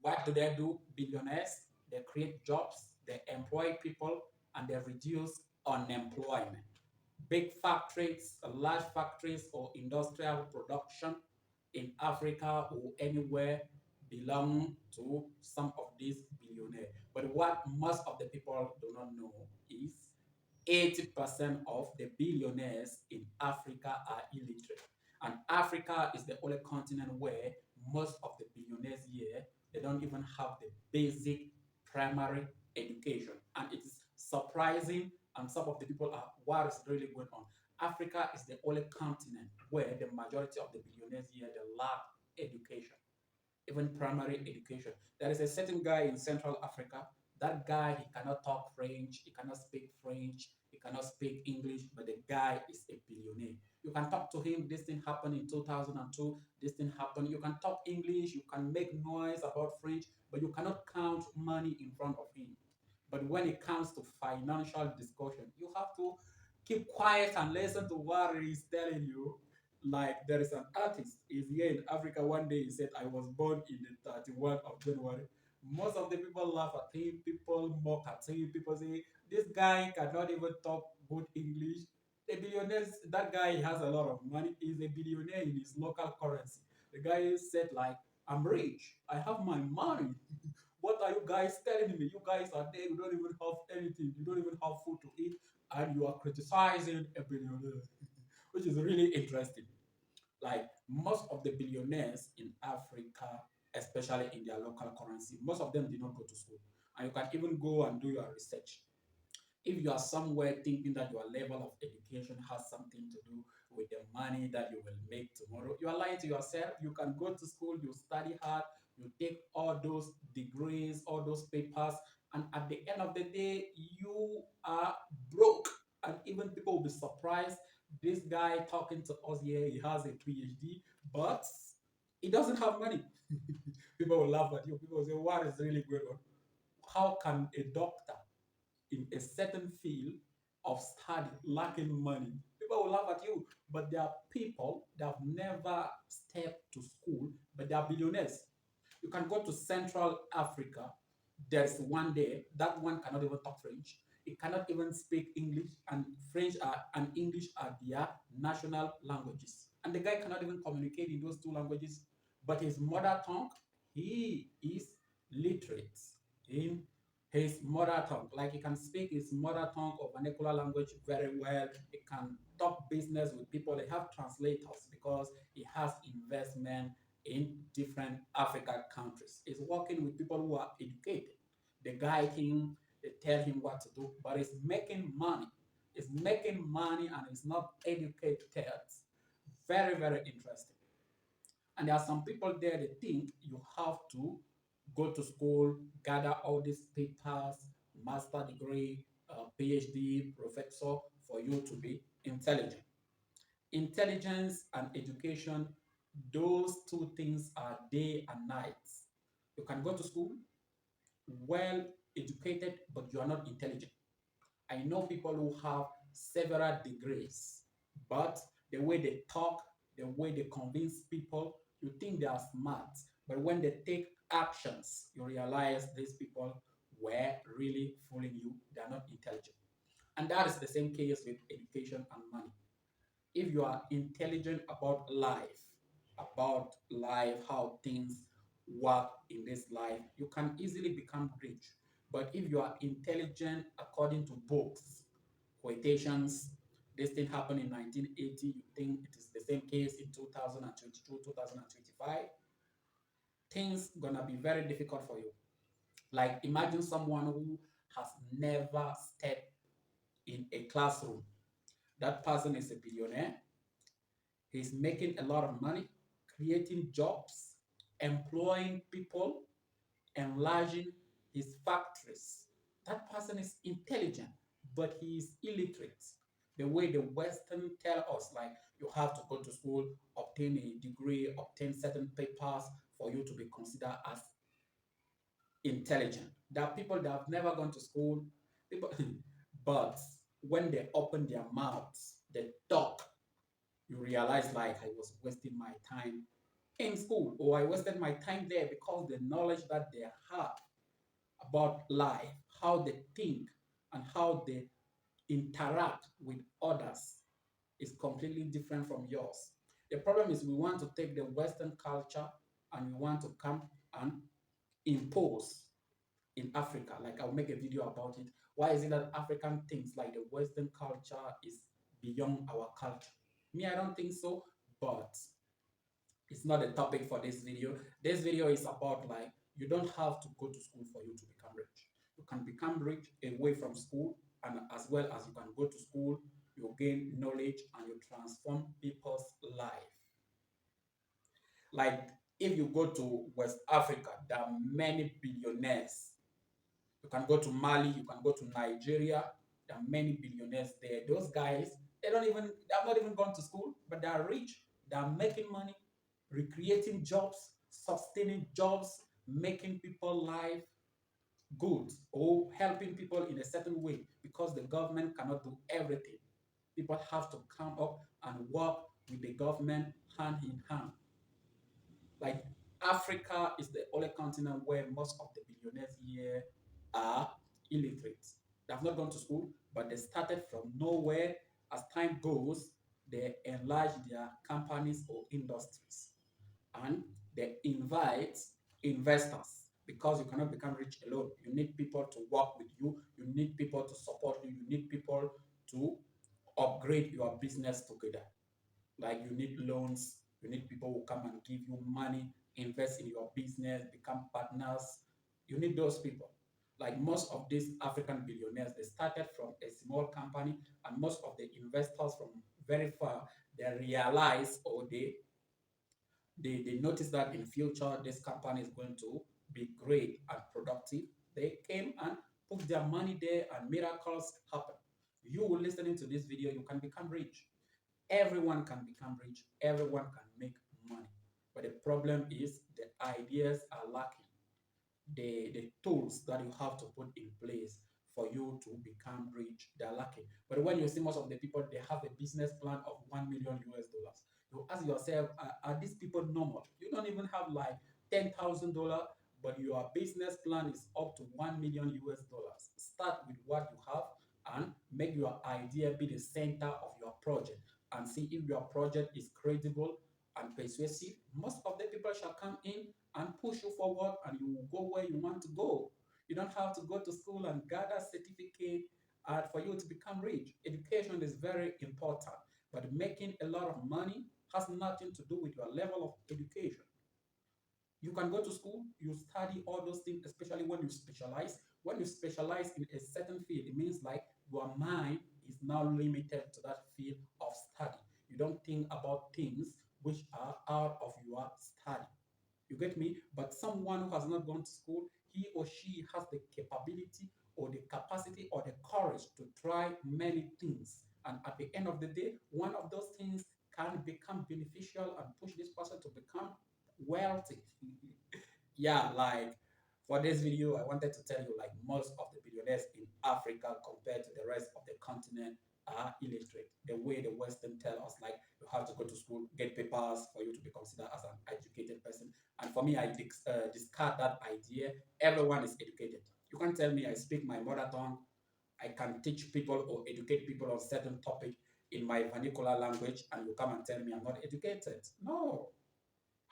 What do they do? Billionaires, they create jobs, they employ people, and they reduce unemployment. Big factories, large factories, or industrial production in Africa or anywhere belong to some of these billionaires. But what most of the people do not know is 80% of the billionaires in Africa are illiterate. And Africa is the only continent where most of the billionaires here, they don't even have the basic primary education. And it is surprising, and some of the people are, what is really going on? Africa is the only continent where the majority of the billionaires here, they lack education, even primary education. There is a certain guy in Central Africa. That guy, he cannot talk French, he cannot speak French, he cannot speak English, but the guy is a billionaire. You can talk to him, this thing happened in 2002, this thing happened. You can talk English, you can make noise about French, but you cannot count money in front of him. But when it comes to financial discussion, you have to keep quiet and listen to what he's telling you. Like there is an artist, is here in Africa. One day he said, I was born in the 31st of January. Most of the people laugh at him, people mock at him, people say, this guy cannot even talk good English. The billionaires, that guy has a lot of money, he's a billionaire in his local currency. The guy said, like, I'm rich, I have my money. What are you guys telling me? You guys are there, you don't even have anything, you don't even have food to eat, and you are criticizing a billionaire, which is really interesting. Like most of the billionaires in Africa, especially in their local currency, most of them did not go to school. And you can even go and do your research. If you are somewhere thinking that your level of education has something to do with the money that you will make tomorrow, you are lying to yourself. You can go to school, you study hard, you take all those degrees, all those papers, and at the end of the day, you are broke. And even people will be surprised. This guy talking to us here, he has a PhD, but he doesn't have money. People will laugh at you. People will say, what is really going on? How can a doctor in a certain field of study lacking money? People will laugh at you. But there are people that have never stepped to school, but they are billionaires. You can go to Central Africa. There's one there. That one cannot even talk French. It cannot even speak English, and French and English are their national languages. And the guy cannot even communicate in those two languages. But his mother tongue, he is literate in his mother tongue. Like he can speak his mother tongue or vernacular language very well. He can talk business with people. They have translators because he has investment in different African countries. He's working with people who are educated. They guide him, they tell him what to do, but he's making money. He's making money and he's not educated. Very, very interesting. And there are some people there that think you have to go to school, gather all these papers, master degree, PhD, professor, for you to be intelligent. Intelligence and education, those two things are day and night. You can go to school, well educated, but you are not intelligent. I know people who have several degrees, but the way they talk, the way they convince people, you think they are smart. But when they take actions, you realize these people were really fooling you. They are not intelligent. And that is the same case with education and money. If you are intelligent about life, how things work in this life, you can easily become rich. But if you are intelligent according to books, quotations, this thing happened in 1980, you think it is the same case in 2022, 2025, things gonna be very difficult for you. Like imagine someone who has never stepped in a classroom. That person is a billionaire. He's making a lot of money, creating jobs, employing people, enlarging his factories. That person is intelligent, but he is illiterate. The way the Western tell us, like you have to go to school, obtain a degree, obtain certain papers for you to be considered as intelligent. There are people that have never gone to school, people, but when they open their mouths, they talk, you realize like I was wasting my time in school, or I wasted my time there because the knowledge that they have about life, how they think, and how they interact with others is completely different from yours. The problem is we want to take the Western culture and we want to come and impose in Africa. Like I'll make a video about it. Why is it that African things like the Western culture is beyond our culture? Me, I don't think so, but it's not a topic for this video. This video is about like you don't have to go to school for you to become rich. You can become rich away from school, and as well as you can go to school, you gain knowledge and you transform people's life. Like if you go to West Africa, there are many billionaires. You can go to Mali, you can go to Nigeria. There are many billionaires there. Those guys, they have not even gone to school, but they are rich. They are making money, recreating jobs, sustaining jobs, making people life good, or helping people in a certain way because the government cannot do everything. People have to come up and work with the government hand in hand. Like Africa is the only continent where most of the billionaires here are illiterate. They have not gone to school, but they started from nowhere. As time goes, they enlarge their companies or industries and they invite investors because you cannot become rich alone. You need people to work with you, you need people to support you, you need people to upgrade your business together. Like you need loans, you need people who come and give you money, invest in your business, become partners. You need those people. Like most of these African billionaires, they started from a small company, and most of the investors from very far, they realize or they notice that in future this company is going to be great and productive. They came and put their money there and miracles happen. You listening to this video, you can become rich. Everyone can become rich, everyone can make money. But the problem is the ideas are lacking. The tools that you have to put in place for you to become rich, they're lacking. But when you see most of the people, they have a business plan of 1 million US dollars. You ask yourself, are these people normal? You don't even have like $10,000, but your business plan is up to 1 million US dollars. Start with what you have and make your idea be the center of your project and see if your project is credible and persuasive. Most of the people shall come in and push you forward and you will go where you want to go. You don't have to go to school and gather certificate for you to become rich. Education is very important, but making a lot of money has nothing to do with your level of education. You can go to school, you study all those things, especially when you specialize. When you specialize in a certain field, it means like your mind is now limited to that field of study. You don't think about things which are out of your study. You get me? But someone who has not gone to school, he or she has the capability or the capacity or the courage to try many things. And at the end of the day, one of those things can become beneficial and push this person to become wealthy. Yeah, like for this video, I wanted to tell you like most of the billionaires in Africa compared to the rest of the continent are illiterate. The way the Western tell us like you have to go to school, get papers for you to be considered as an educated person. And for me, I discard that idea. Everyone is educated. You can't tell me I speak my mother tongue. I can teach people or educate people on certain topic in my vernacular language, and you come and tell me I'm not educated. No,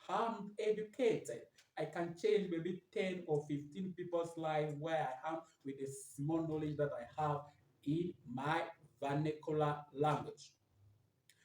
I'm educated. I can change maybe 10 or 15 people's lives where I am with the small knowledge that I have in my vernacular language.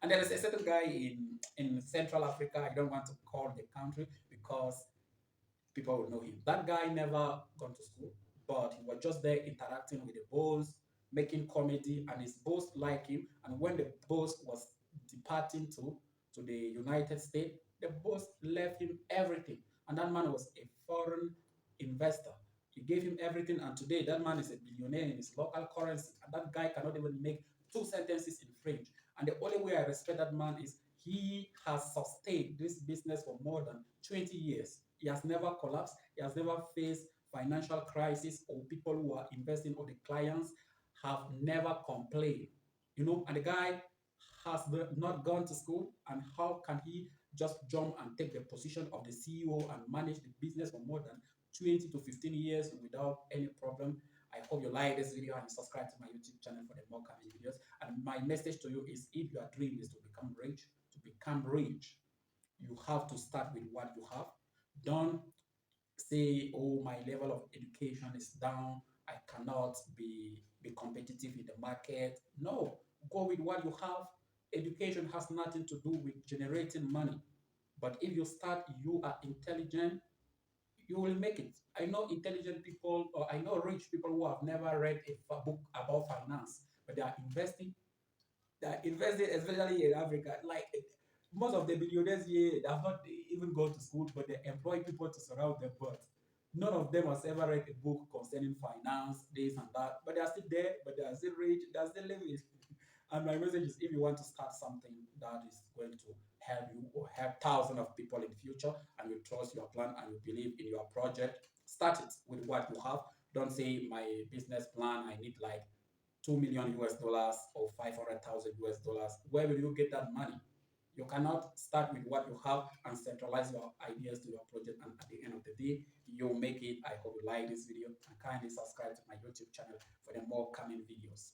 And there is a certain guy in Central Africa, I don't want to call the country because people would know him. That guy never gone to school, but he was just there interacting with the boss, making comedy, and his boss liked him. And when the boss was departing to the United States, the boss left him everything. And that man was a foreign investor. He gave him everything, and today that man is a billionaire in his local currency. And that guy cannot even make two sentences in French. And the only way I respect that man is he has sustained this business for more than 20 years. He has never collapsed. He has never faced financial crisis or people who are investing or the clients have never complained. And the guy has not gone to school. And how can he just jump and take the position of the CEO and manage the business for more than 20 to 15 years without any problem. I hope you like this video and subscribe to my YouTube channel for the more coming videos. And my message to you is, if your dream is to become rich, you have to start with what you have. Don't say, oh, my level of education is down, I cannot be competitive in the market. No, go with what you have. Education has nothing to do with generating money. But if you start, you are intelligent, you will make it. I know intelligent people, or I know rich people who have never read a book about finance, but they are investing. They are investing, especially in Africa. Like, most of the billionaires here, they have not even gone to school, but they employ people to surround them. But none of them has ever read a book concerning finance, this and that. But they are still there, but they are still rich, they are still living. And my message is, if you want to start something that is going to help you or help thousands of people in the future, and you trust your plan and you believe in your project, start it with what you have. Don't say, my business plan, I need like 2 million US dollars or 500,000 US dollars. Where will you get that money? You cannot start with what you have and centralize your ideas to your project. And at the end of the day, you'll make it. I hope you like this video, and kindly subscribe to my YouTube channel for the more coming videos.